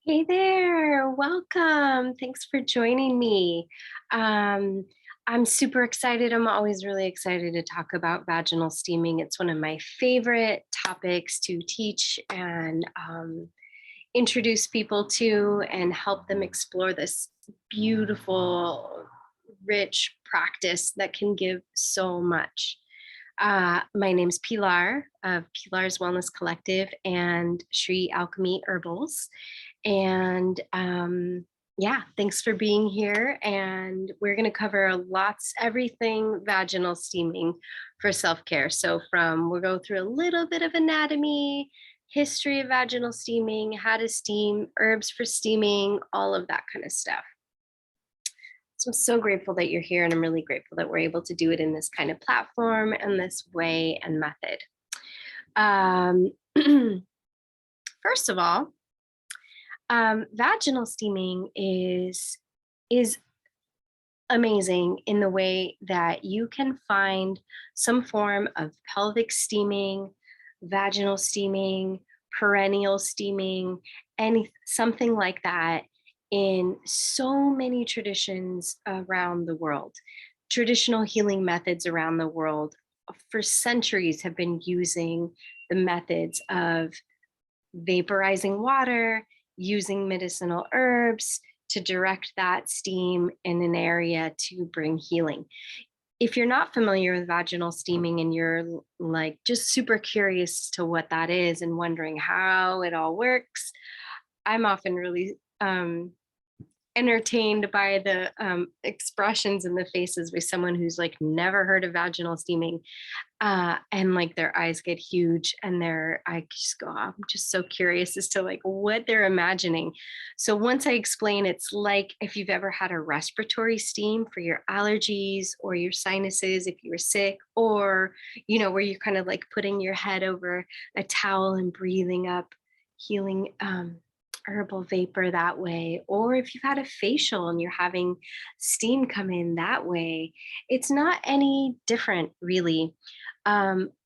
Hey there, welcome. Thanks for joining me. Um, I'm super excited. I'm always really excited to talk about vaginal steaming. It's one of my favorite topics to teach and introduce people to and help them explore this beautiful, rich practice that can give so much. My name's Pilar of Pilar's Wellness Collective and Sri Alchemy Herbals. And yeah, thanks for being here. And we're going to cover everything vaginal steaming for self care. So, we'll go through a little bit of anatomy, history of vaginal steaming, how to steam, herbs for steaming, all of that kind of stuff. So I'm so grateful that you're here, and I'm really grateful that we're able to do it in this kind of platform and this way and method. Um, First of all, vaginal steaming is amazing in the way that you can find some form of pelvic steaming, vaginal steaming, perennial steaming, any something like that in so many traditions around the world. Traditional healing methods around the world for centuries have been using the methods of vaporizing water, using medicinal herbs to direct that steam in an area to bring healing. If you're not familiar with vaginal steaming and you're like just super curious to what that is and wondering how it all works, I'm often really entertained by the expressions in the faces with someone who's like never heard of vaginal steaming, and like their eyes get huge and I just go, "Oh, I'm just so curious as to like what they're imagining." So once I explain, it's like if you've ever had a respiratory steam for your allergies or your sinuses, if you were sick, or, where you're kind of like putting your head over a towel and breathing up healing herbal vapor that way, or if you've had a facial and you're having steam come in that way, it's not any different really.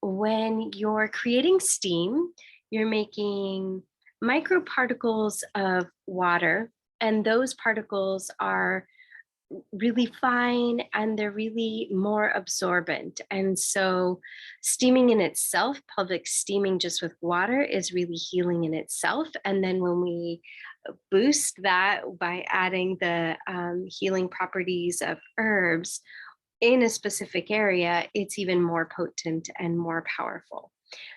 When you're creating steam, you're making microparticles of water, and those particles are really fine and they're really more absorbent. And so, steaming in itself, pelvic steaming just with water, is really healing in itself. And then, when we boost that by adding the healing properties of herbs in a specific area, it's even more potent and more powerful.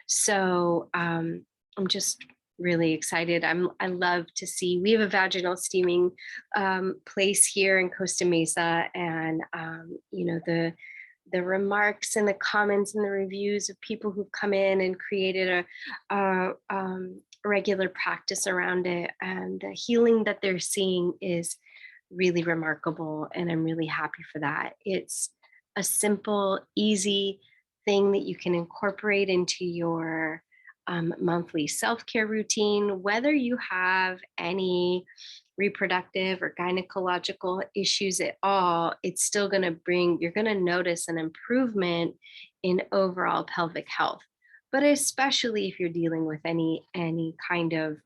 So I'm just really excited. I love to see. We have a vaginal steaming place here in Costa Mesa, and the remarks and the comments and the reviews of people who've come in and created a regular practice around it, and the healing that they're seeing is really remarkable, and I'm really happy for that. It's a simple, easy thing that you can incorporate into your monthly self care routine, whether you have any reproductive or gynecological issues at all. It's still going to you're going to notice an improvement in overall pelvic health. But especially if you're dealing with any kind of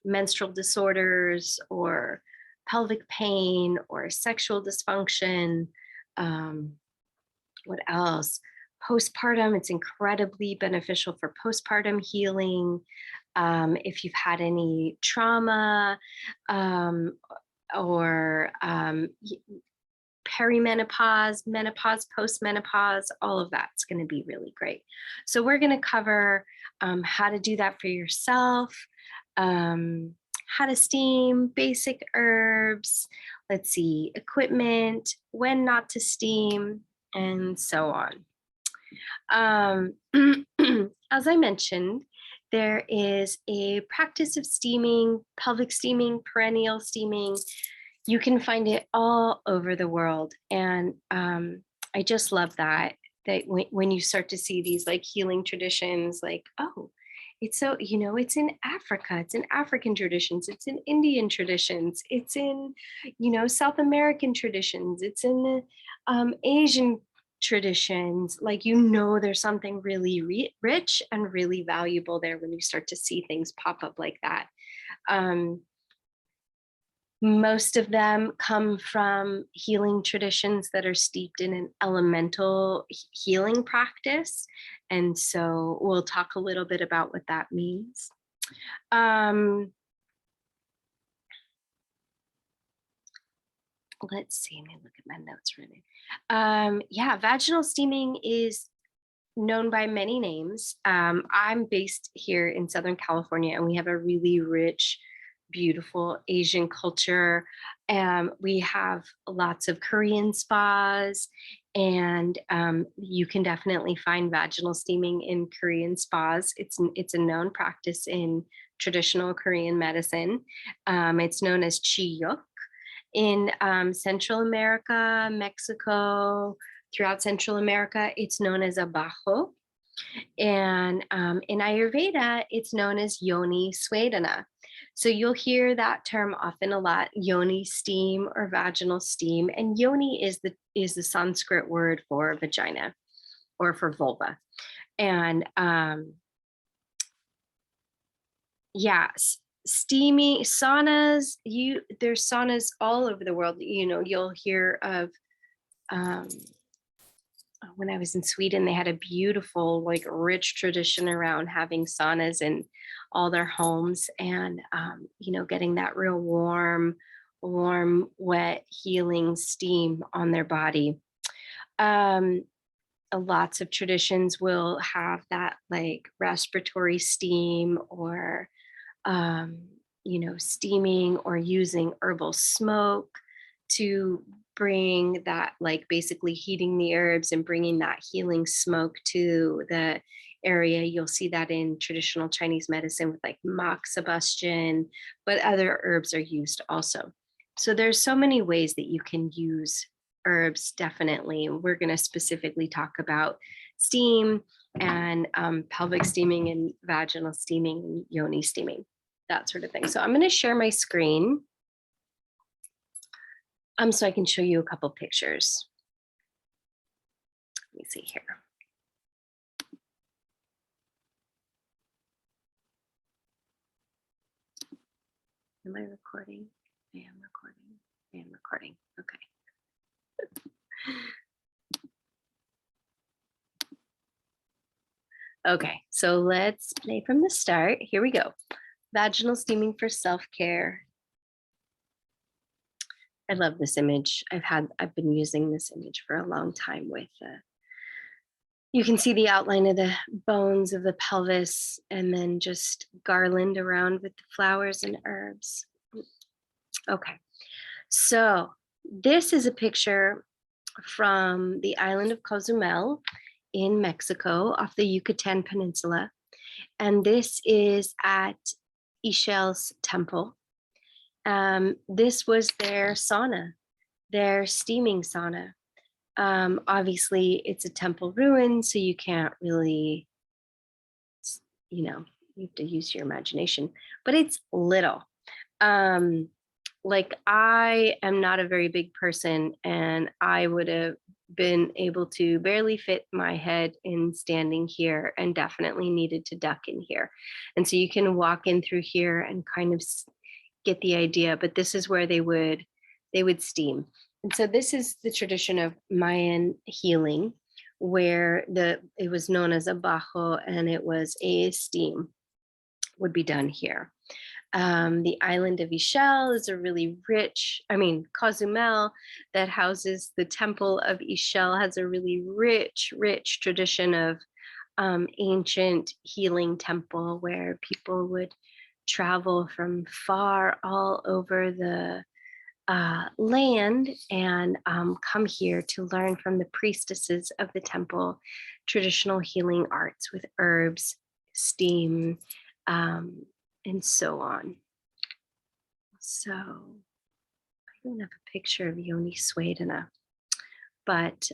menstrual disorders or pelvic pain or sexual dysfunction. Um, what else? Postpartum, it's incredibly beneficial for postpartum healing. If you've had any trauma, um, or perimenopause, menopause, postmenopause, all of that's going to be really great. So, we're going to cover how to do that for yourself, um, how to steam, basic herbs, let's see, equipment, when not to steam, and so on. Um, as I mentioned, there is a practice of steaming, pelvic steaming, perennial steaming. You can find it all over the world. And I just love that when you start to see these like healing traditions, like, oh, it's so, it's in Africa, it's in African traditions, it's in Indian traditions, it's in, South American traditions, it's in the Asian traditions. Like, there's something really rich and really valuable there when you start to see things pop up like that. Most of them come from healing traditions that are steeped in an elemental healing practice. And so we'll talk a little bit about what that means. Let's see, let me look at my notes really. Yeah, vaginal steaming is known by many names. I'm based here in Southern California, and we have a really rich, beautiful Asian culture. We have lots of Korean spas, and you can definitely find vaginal steaming in Korean spas. It's a known practice in traditional Korean medicine. It's known as chiyuk in Central America, Mexico, throughout Central America. It's known as abajo. And in Ayurveda, it's known as yoni swedana. So you'll hear that term often a lot, yoni steam or vaginal steam. And yoni is the Sanskrit word for vagina or for vulva. And steamy saunas, there's saunas all over the world. You'll hear of when I was in Sweden, they had a beautiful, like, rich tradition around having saunas in all their homes, and getting that real warm, wet, healing steam on their body. Lots of traditions will have that, like, respiratory steam, or steaming or using herbal smoke to bring that, like, basically heating the herbs and bringing that healing smoke to the area. You'll see that in traditional Chinese medicine with, like, moxibustion, but other herbs are used also. So there's so many ways that you can use herbs, definitely. We're going to specifically talk about steam and pelvic steaming and vaginal steaming and yoni steaming, that sort of thing. So I'm going to share my screen so I can show you a couple pictures. Let me see here. Am I recording? I am recording. I am recording. Okay. Okay, so let's play from the start. Here we go. Vaginal steaming for self-care. I love this image. I've been using this image for a long time with you can see the outline of the bones of the pelvis, and then just garland around with the flowers and herbs. Okay, so this is a picture from the island of Cozumel in Mexico off the Yucatan Peninsula. And this is at Ixchel's temple. This was their sauna, their steaming sauna. Obviously, it's a temple ruin, so you can't really, you have to use your imagination, but it's little. Like, I am not a very big person, and I would have been able to barely fit my head in standing here, and definitely needed to duck in here. And so you can walk in through here and kind of get the idea, but this is where they would steam. And so this is the tradition of Mayan healing, where it was known as a bajo, and it was a steam would be done here. The island of Ixchel is a really rich, Cozumel, that houses the temple of Ixchel, has a really rich tradition of ancient healing temple, where people would travel from far all over the land and come here to learn from the priestesses of the temple traditional healing arts with herbs, steam, and so on. So I don't have a picture of yoni swedana, but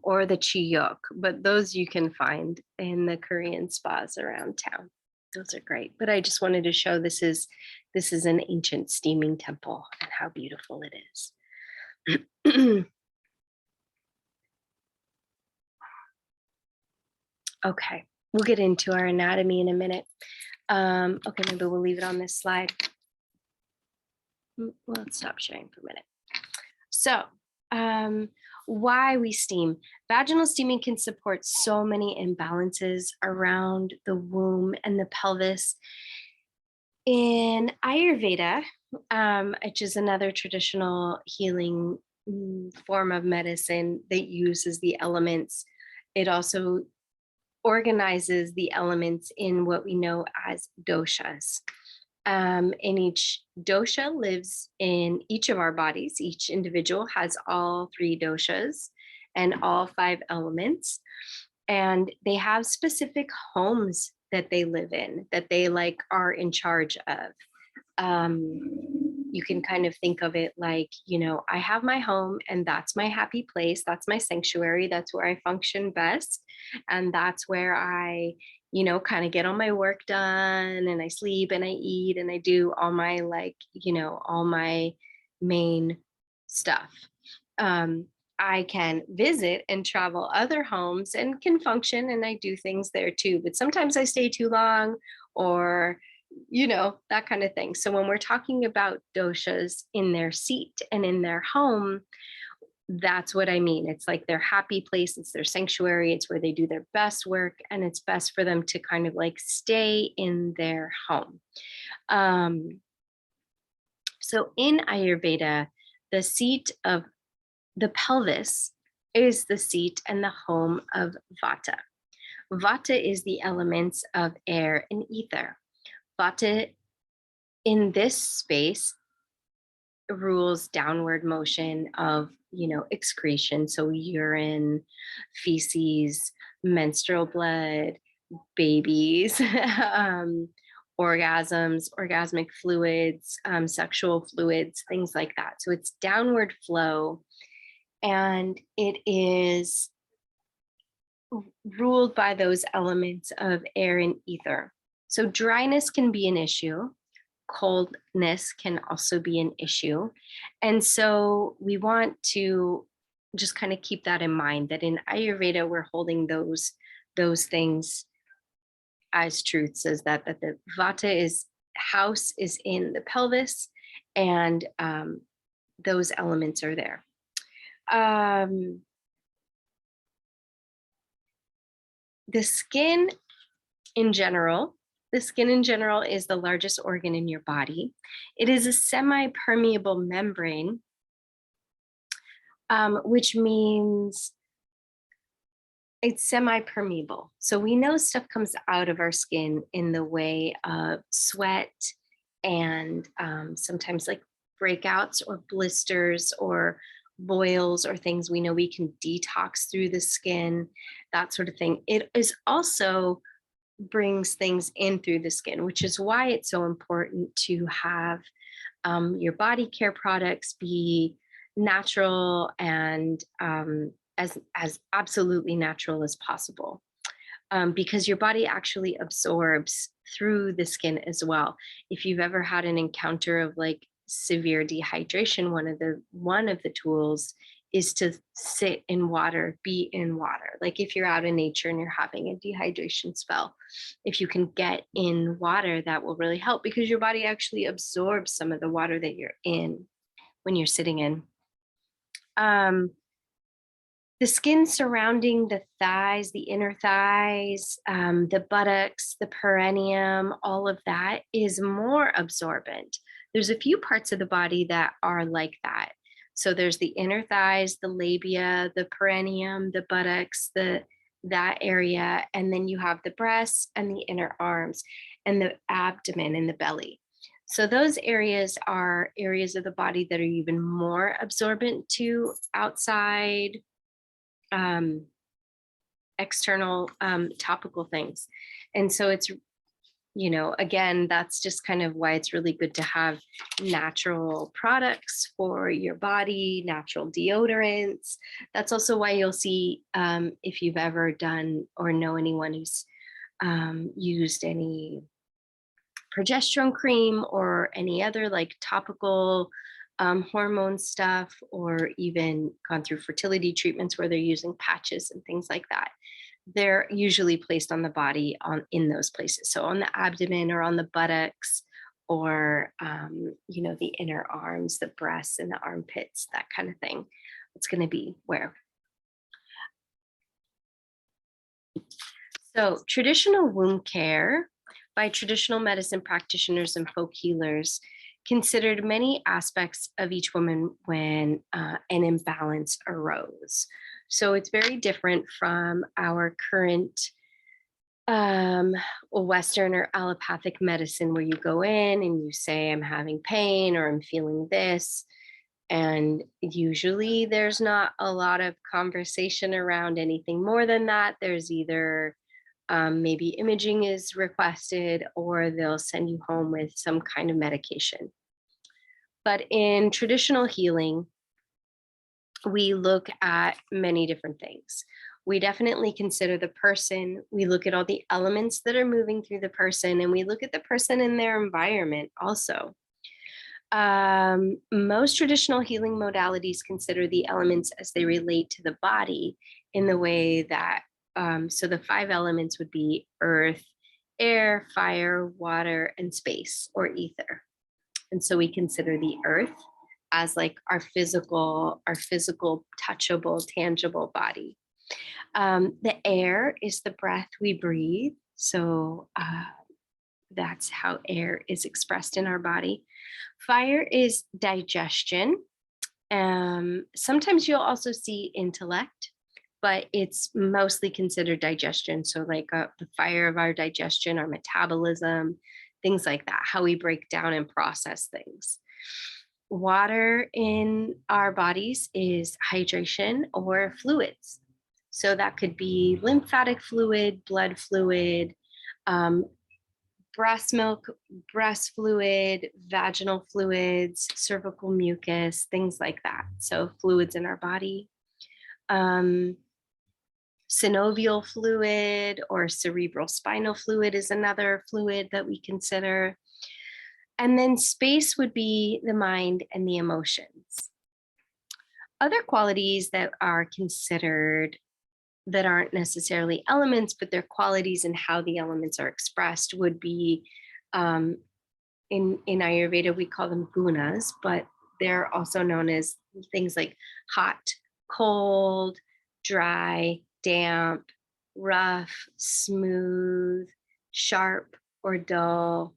or the chiyuk, but those you can find in the Korean spas around town. Those are great. But I just wanted to show this is an ancient steaming temple and how beautiful it is. Okay, we'll get into our anatomy in a minute. Okay, maybe we'll leave it on this slide. let's stop sharing for a minute. So, um, why we steam. Vaginal steaming can support so many imbalances around the womb and the pelvis. In Ayurveda, which is another traditional healing form of medicine that uses the elements, it also organizes the elements in what we know as doshas. And each dosha lives in each of our bodies. Each individual has all three doshas and all five elements. And they have specific homes that they live in, that they like are in charge of. You can kind of think of it like, I have my home and that's my happy place. That's my sanctuary. That's where I function best. And that's where I, kind of get all my work done and I sleep and I eat and I do all my all my main stuff. I can visit and travel other homes and can function and I do things there too. But sometimes I stay too long or that kind of thing. So when we're talking about doshas in their seat and in their home, that's what I mean. It's like their happy place, it's their sanctuary, it's where they do their best work, and it's best for them to kind of like stay in their home. So in Ayurveda, the seat of the pelvis is the seat and the home of Vata. Vata is the elements of air and ether. Vata in this space rules downward motion of, excretion. So urine, feces, menstrual blood, babies, orgasms, orgasmic fluids, sexual fluids, things like that. So it's downward flow and it is ruled by those elements of air and ether. So dryness can be an issue. Coldness can also be an issue. And so we want to just kind of keep that in mind, that in Ayurveda, we're holding those things as truths, is that the Vata house is in the pelvis and those elements are there. The skin in general is the largest organ in your body. It is a semi-permeable membrane, which means it's semi-permeable. So we know stuff comes out of our skin in the way of sweat and sometimes like breakouts or blisters or boils or things. We know we can detox through the skin, that sort of thing. It is also brings things in through the skin, which is why it's so important to have your body care products be natural and as absolutely natural as possible, because your body actually absorbs through the skin as well. If you've ever had an encounter of like severe dehydration, one of the tools is to sit in water, be in water. Like if you're out in nature and you're having a dehydration spell, if you can get in water, that will really help because your body actually absorbs some of the water that you're in when you're sitting in. The skin surrounding the thighs, the inner thighs, the buttocks, the perineum, all of that is more absorbent. There's a few parts of the body that are like that. So there's the inner thighs, the labia, the perineum, the buttocks, that area, and then you have the breasts and the inner arms and the abdomen and the belly. So those areas are areas of the body that are even more absorbent to outside external topical things. And so it's, again, that's just kind of why it's really good to have natural products for your body, natural deodorants. That's also why you'll see, if you've ever done or know anyone who's used any progesterone cream or any other like topical hormone stuff, or even gone through fertility treatments where they're using patches and things like that. They're usually placed on the body in those places. So on the abdomen or on the buttocks or, the inner arms, the breasts and the armpits, that kind of thing. It's going to be where. So traditional wound care by traditional medicine practitioners and folk healers considered many aspects of each woman when an imbalance arose. So it's very different from our current Western or allopathic medicine, where you go in and you say, I'm having pain or I'm feeling this. And usually there's not a lot of conversation around anything more than that. There's either maybe imaging is requested, or they'll send you home with some kind of medication. But in traditional healing, we look at many different things. We definitely consider the person. We look at all the elements that are moving through the person, and we look at the person and their environment also. Most traditional healing modalities consider the elements as they relate to the body in the way that, so the 5 elements would be earth, air, fire, water, and space or ether. And so we consider the earth as like our physical, touchable, tangible body. The air is the breath we breathe. So that's how air is expressed in our body. Fire is digestion. Sometimes you'll also see intellect, but it's mostly considered digestion. So like the fire of our digestion, our metabolism, things like that, how we break down and process things. Water in our bodies is hydration or fluids. So that could be lymphatic fluid, blood fluid, breast milk, breast fluid, vaginal fluids, cervical mucus, things like that. So fluids in our body. Synovial fluid or cerebral spinal fluid is another fluid that we consider. And then space would be the mind and the emotions. Other qualities that are considered that aren't necessarily elements, but they're qualities and how the elements are expressed would be, in Ayurveda, we call them gunas, but they're also known as things like hot, cold, dry, damp, rough, smooth, sharp or dull,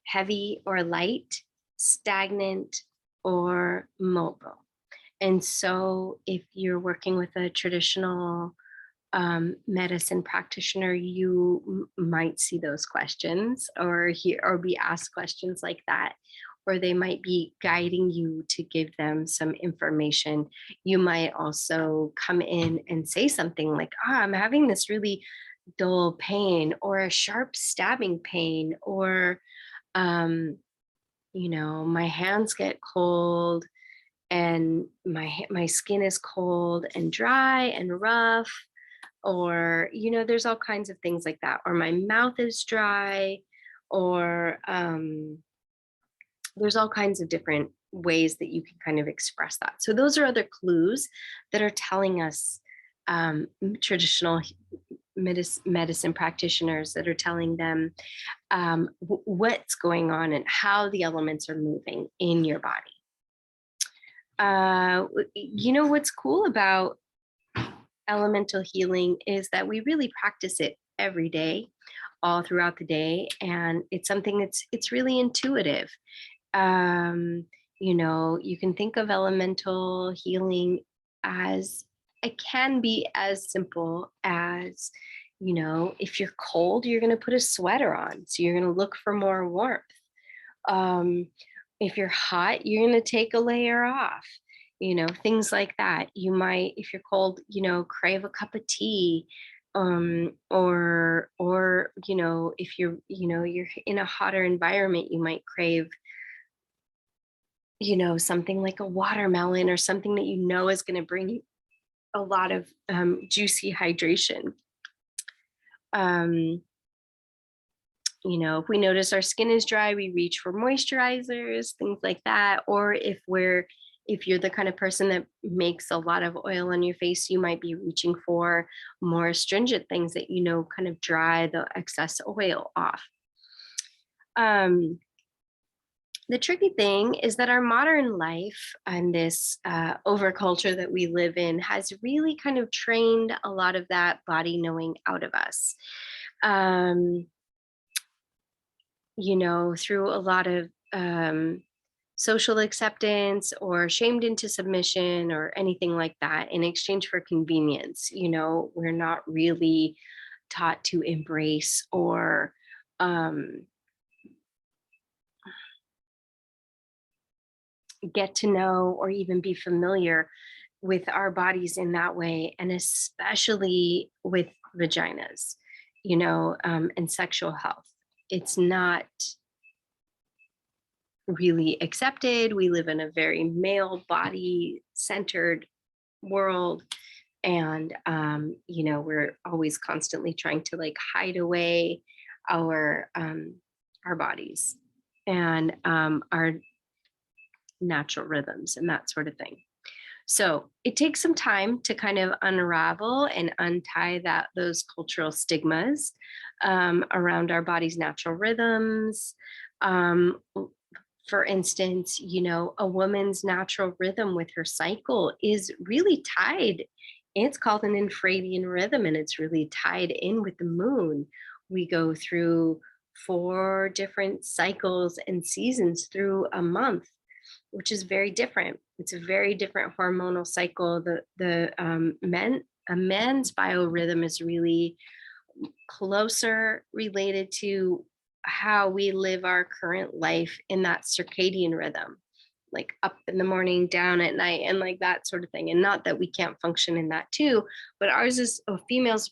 heavy or light, stagnant or mobile. And so if you're working with a traditional medicine practitioner, you might see those questions or hear or be asked questions like that, or they might be guiding you to give them some information. You might also come in and say something like, I'm having this really dull pain or a sharp stabbing pain, or my hands get cold and my skin is cold and dry and rough, or there's all kinds of things like that, or my mouth is dry, or there's all kinds of different ways that you can kind of express that. So those are other clues that are telling us, traditional medicine practitioners, that are telling them what's going on and how the elements are moving in your body. What's cool about elemental healing is that we really practice it every day, all throughout the day, and it's something it's really intuitive. You can think of elemental healing as, it can be as simple as, if you're cold, you're going to put a sweater on, so you're going to look for more warmth. If you're hot, you're going to take a layer off. Things like that. You might, if you're cold, crave a cup of tea, or if you're in a hotter environment, you might crave something like a watermelon, or something that is going to bring you a lot of juicy hydration. If we notice our skin is dry, we reach for moisturizers, things like that. Or if you're the kind of person that makes a lot of oil on your face, you might be reaching for more astringent things that kind of dry the excess oil off. The tricky thing is that our modern life and this overculture that we live in has really kind of trained a lot of that body knowing out of us. Um, through a lot of social acceptance or shamed into submission or anything like that in exchange for convenience. We're not really taught to embrace or um, get to know or even be familiar with our bodies in that way, and especially with vaginas, and sexual health. It's not really accepted. We live in a very male body centered world. And, we're always constantly trying to like hide away our bodies and our natural rhythms and that sort of thing. So it takes some time to kind of unravel and untie those cultural stigmas around our body's natural rhythms. Um, for instance, a woman's natural rhythm with her cycle is really tied. It's called an infradian rhythm, and it's really tied in with the moon. We go through 4 different cycles and seasons through a month, which is very different. It's a very different hormonal cycle. A man's biorhythm is really closer related to how we live our current life in that circadian rhythm, like up in the morning, down at night, and like that sort of thing. And not that we can't function in that too, but ours is a female's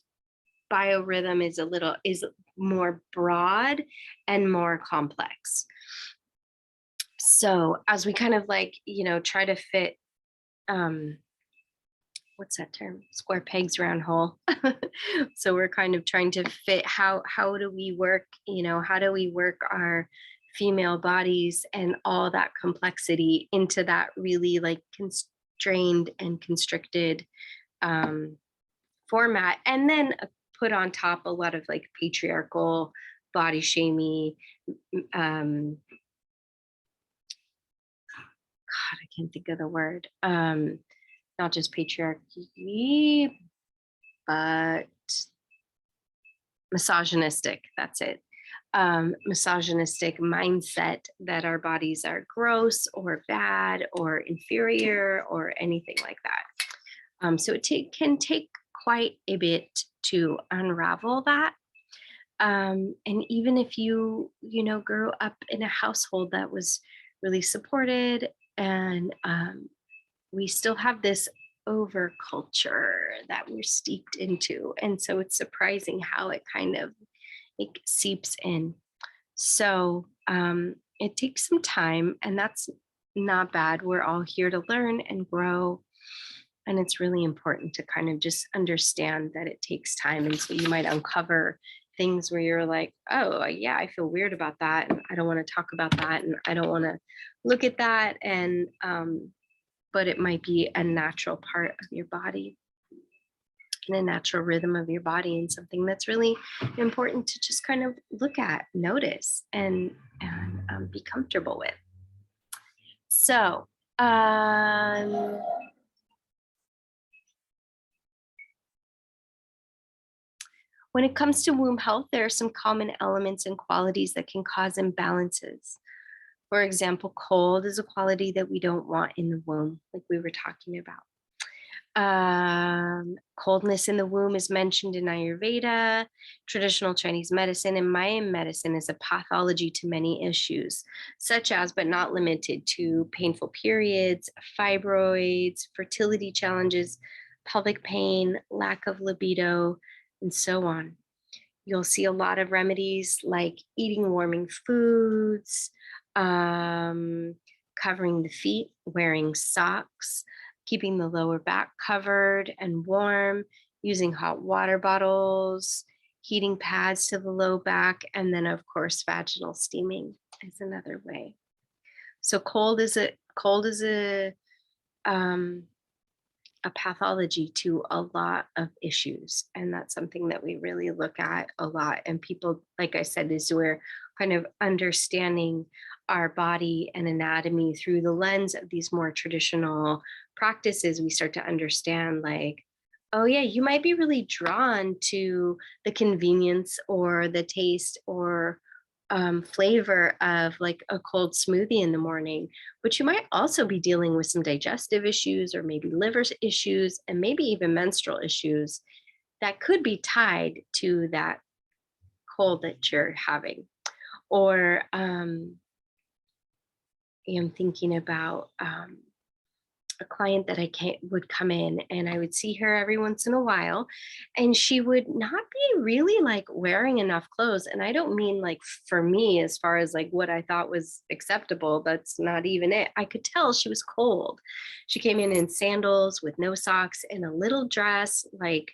biorhythm is more broad and more complex. So as we kind of like, try to fit, what's that term? Square pegs, round hole. So we're kind of trying to fit how do we work, how do we work our female bodies and all that complexity into that really like constrained and constricted format, and then put on top a lot of like patriarchal body shaming, God, I can't think of the word. Not just patriarchy, but misogynistic. That's it. Misogynistic mindset that our bodies are gross or bad or inferior or anything like that. So it can take quite a bit to unravel that. And even if grew up in a household that was really supported, and we still have this over culture that we're steeped into. And so it's surprising how it kind of seeps in. So it takes some time, and that's not bad. We're all here to learn and grow. And it's really important to kind of just understand that it takes time. And so you might uncover things where you're like, oh, yeah, I feel weird about that. And I don't want to talk about that. And I don't want to look at that. And, but it might be a natural part of your body and a natural rhythm of your body, and something that's really important to just kind of look at, notice, and be comfortable with. So, when it comes to womb health, there are some common elements and qualities that can cause imbalances. For example, cold is a quality that we don't want in the womb, like we were talking about. Coldness in the womb is mentioned in Ayurveda, traditional Chinese medicine, and Mayan medicine as a pathology to many issues, such as, but not limited to, painful periods, fibroids, fertility challenges, pelvic pain, lack of libido, and so on. You'll see a lot of remedies like eating warming foods, covering the feet, wearing socks, keeping the lower back covered and warm, using hot water bottles, heating pads to the low back, and then of course vaginal steaming is another way. So cold is a a pathology to a lot of issues. And that's something that we really look at a lot. And people, like I said, is we're kind of understanding our body and anatomy through the lens of these more traditional practices. We start to understand, like, oh, yeah, you might be really drawn to the convenience or the taste or flavor of like a cold smoothie in the morning, but you might also be dealing with some digestive issues or maybe liver issues and maybe even menstrual issues that could be tied to that cold that you're having. Or I'm thinking about a client that would come in, and I would see her every once in a while, and she would not be really like wearing enough clothes. And I don't mean like for me as far as like what I thought was acceptable. That's not even it. I could tell she was cold. She came in sandals with no socks and a little dress, like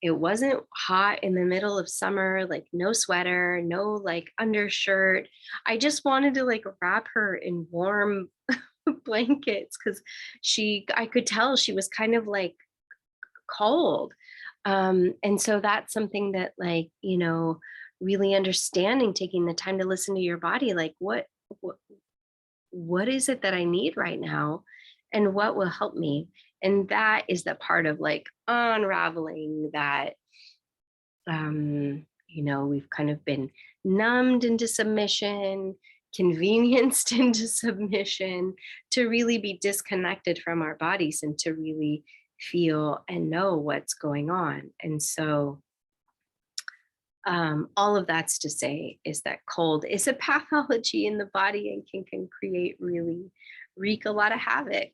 it wasn't hot in the middle of summer, like no sweater, no like undershirt. I just wanted to like wrap her in warm blankets because I could tell she was kind of like cold. And so that's something that, like, really understanding, taking the time to listen to your body, like what what is it that I need right now and what will help me. And that is the part of like unraveling that we've kind of been numbed into submission, convenienced into submission, to really be disconnected from our bodies and to really feel and know what's going on. And so, all of that's to say is that cold is a pathology in the body and can create really wreak a lot of havoc.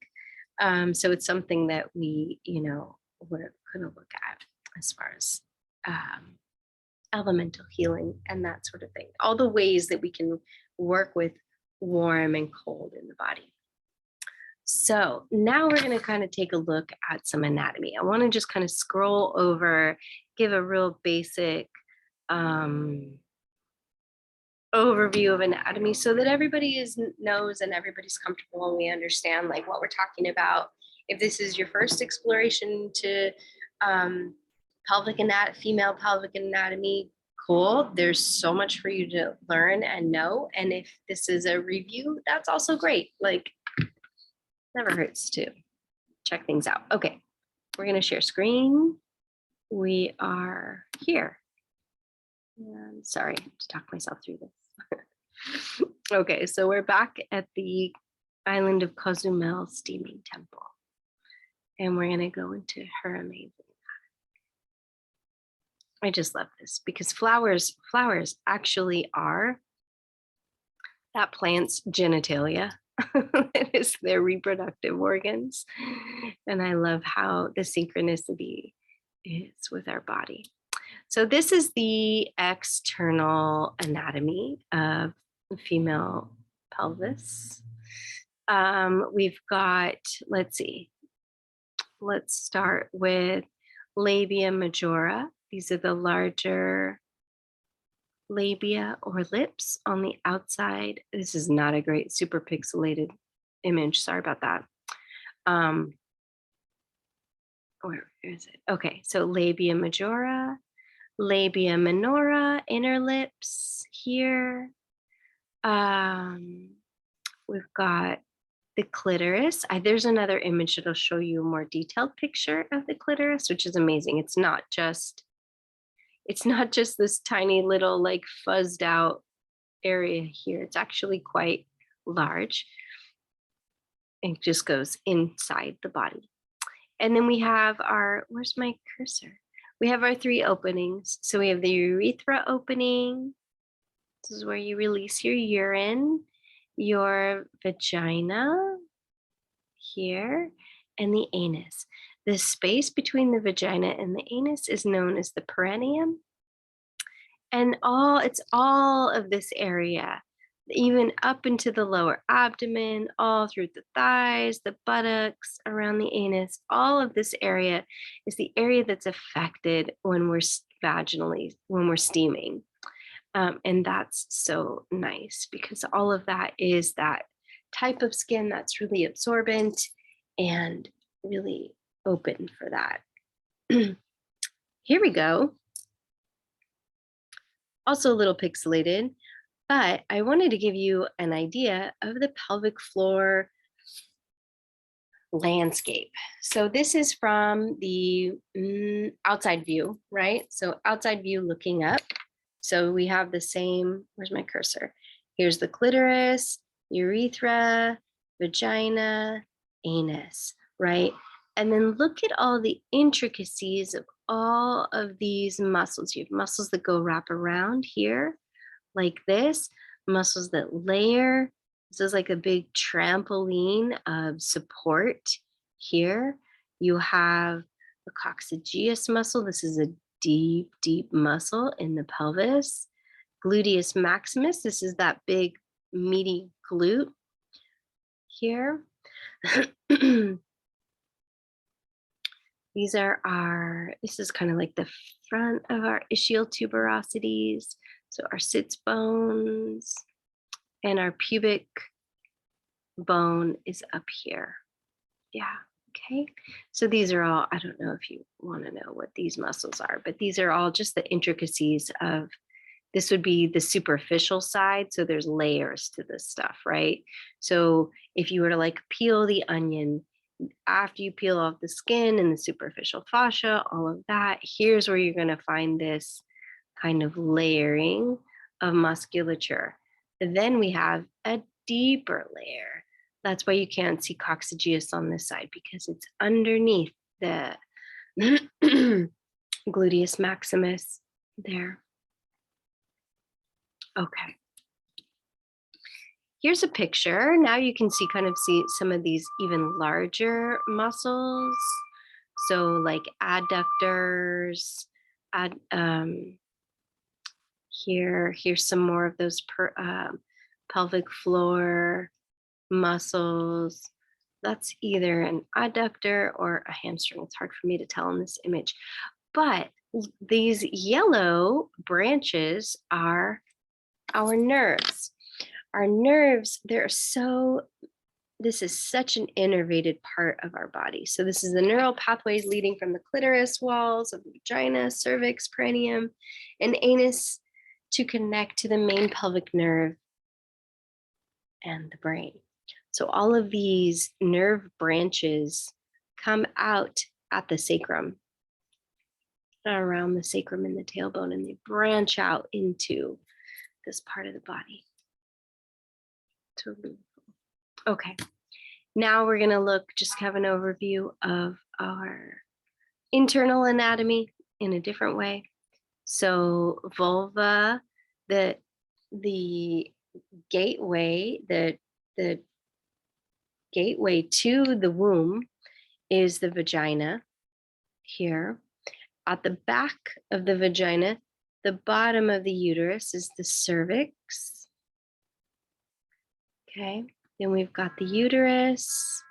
So it's something that we're going to look at as far as um, elemental healing and that sort of thing. All the ways that we can work with warm and cold in the body. So now we're going to kind of take a look at some anatomy. I want to just kind of scroll over, give a real basic um, overview of anatomy so that everybody knows and everybody's comfortable and we understand like what we're talking about. If this is your first exploration to um, female pelvic anatomy, cool. There's so much for you to learn and know. And if this is a review, that's also great. Like, never hurts to check things out. Okay, we're gonna share screen. We are here. And sorry to talk myself through this. Okay, so we're back at the island of Cozumel steaming temple. And we're gonna go into her amazing. I just love this because flowers actually are that plant's genitalia. It is their reproductive organs. And I love how the synchronicity is with our body. So this is the external anatomy of the female pelvis. We've got, let's start with labia majora. These are the larger labia or lips on the outside. This is not a great super pixelated image. Sorry about that. Where is it? Okay, so labia majora, labia minora, inner lips here. We've got the clitoris. There's another image that'll show you a more detailed picture of the clitoris, which is amazing. It's not just this tiny little like fuzzed out area here. It's actually quite large. It just goes inside the body. And then we have where's my cursor? We have our 3 openings. So we have the urethra opening. This is where you release your urine, your vagina here, and the anus. The space between the vagina and the anus is known as the perineum. And it's all of this area, even up into the lower abdomen, all through the thighs, the buttocks, around the anus. All of this area is the area that's affected when we're when we're steaming. And that's so nice because all of that is that type of skin that's really absorbent and really open for that. Here we go. Also a little pixelated, but I wanted to give you an idea of the pelvic floor landscape. So this is from the outside view, right? So outside view looking up. So we have the same, where's my cursor? Here's the clitoris, urethra, vagina, anus, right? And then look at all the intricacies of all of these muscles. You have muscles that go wrap around here like this, muscles that layer. This is like a big trampoline of support here. You have the coccygeus muscle. This is a deep, deep muscle in the pelvis. Gluteus maximus. This is that big meaty glute here. These are this is kind of like the front of our ischial tuberosities. So our sits bones and our pubic bone is up here. Yeah, okay. So these are all, I don't know if you want to know what these muscles are, but these are all just the intricacies of, this would be the superficial side. So there's layers to this stuff, right? So if you were to like peel the onion, after you peel off the skin and the superficial fascia, all of that, here's where you're going to find this kind of layering of musculature. And then we have a deeper layer. That's why you can't see coccygeus on this side, because it's underneath the gluteus maximus there. Okay. Here's a picture. Now you can see some of these even larger muscles. So like adductors, here's some more of those pelvic floor muscles. That's either an adductor or a hamstring. It's hard for me to tell in this image, but these yellow branches are our nerves. Our nerves, this is such an innervated part of our body. So this is the neural pathways leading from the clitoris walls of the vagina, cervix, perineum, and anus to connect to the main pelvic nerve and the brain. So all of these nerve branches come out at the sacrum, around the sacrum and the tailbone, and they branch out into this part of the body. Okay, now we're gonna just have an overview of our internal anatomy in a different way. So vulva, the gateway, the gateway to the womb is the vagina here. At the back of the vagina, the bottom of the uterus is the cervix. Okay, then we've got the uterus,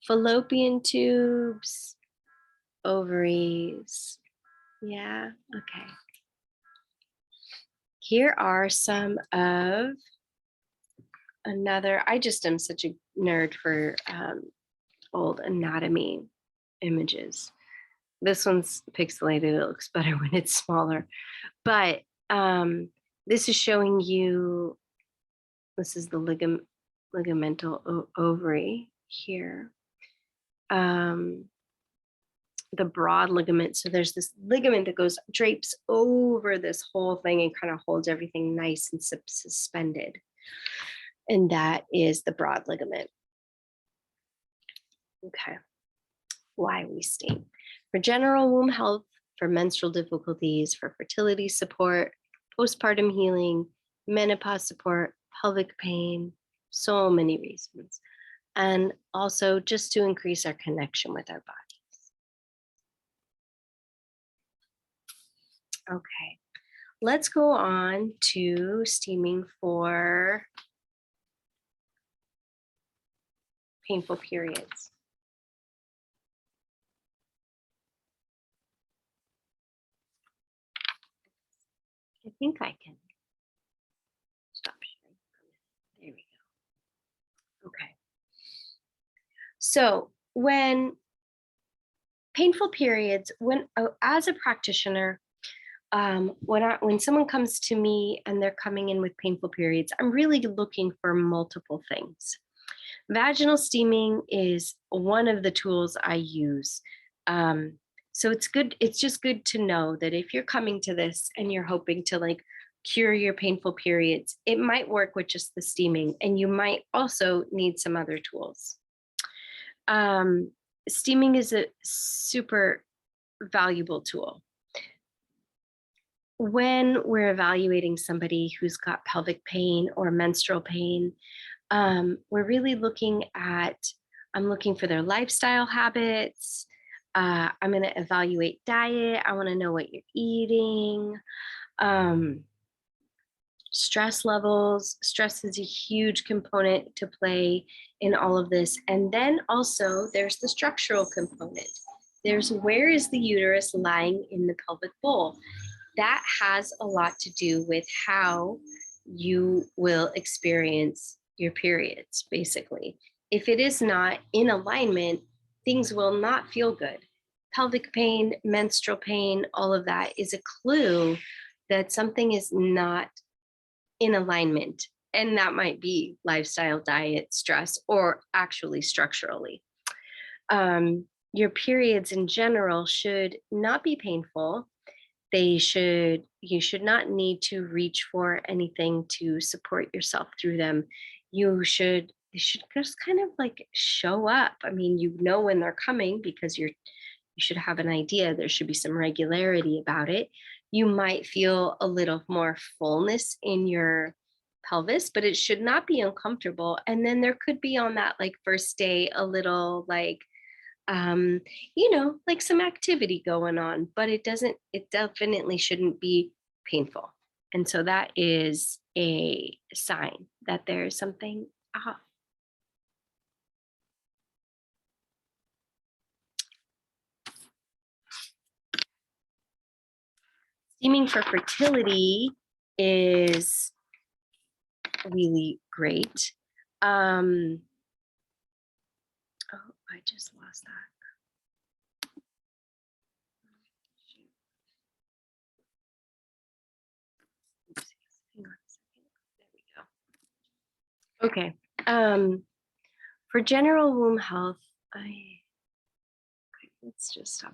fallopian tubes, ovaries. Yeah, okay. Here are some of I just am such a nerd for old anatomy images. This one's pixelated, it looks better when it's smaller. But this is showing you, this is the ligamental ovary here. The broad ligament. So there's this ligament that drapes over this whole thing and kind of holds everything nice and suspended. And that is the broad ligament. Okay. Why we steam. For general womb health, for menstrual difficulties, for fertility support, postpartum healing, menopause support, pelvic pain, so many reasons. And also just to increase our connection with our bodies. Okay, let's go on to steaming for painful periods. I think I can stop sharing. There we go. Okay. So when painful periods, as a practitioner, when someone comes to me and they're coming in with painful periods, I'm really looking for multiple things. Vaginal steaming is one of the tools I use. Um, so it's good. It's just good to know that if you're coming to this and you're hoping to like cure your painful periods, it might work with just the steaming, and you might also need some other tools. Um, Steaming is a super valuable tool. When we're evaluating somebody who's got pelvic pain or menstrual pain, we're really I'm looking for their lifestyle habits. I'm going to evaluate diet. I want to know what you're eating. Um, Stress levels. Stress is a huge component to play in all of this. And then also there's the structural component. There's where is the uterus lying in the pelvic bowl? That has a lot to do with how you will experience your periods, basically. If it is not in alignment, things will not feel good. Pelvic pain, menstrual pain, all of that is a clue that something is not in alignment. And that might be lifestyle, diet, stress, or actually structurally. Your periods in general should not be painful. You should not need to reach for anything to support yourself through them. They should just kind of like show up. I mean, you know when they're coming because you should have an idea. There should be some regularity about it. You might feel a little more fullness in your pelvis, but it should not be uncomfortable. And then there could be on that like first day a little like um, like some activity going on, but it definitely shouldn't be painful. And so that is a sign that there's something off. Steaming for fertility is really great. Oh, I just lost that. Hang on a second. There we go. Okay. For general womb health, let's just stop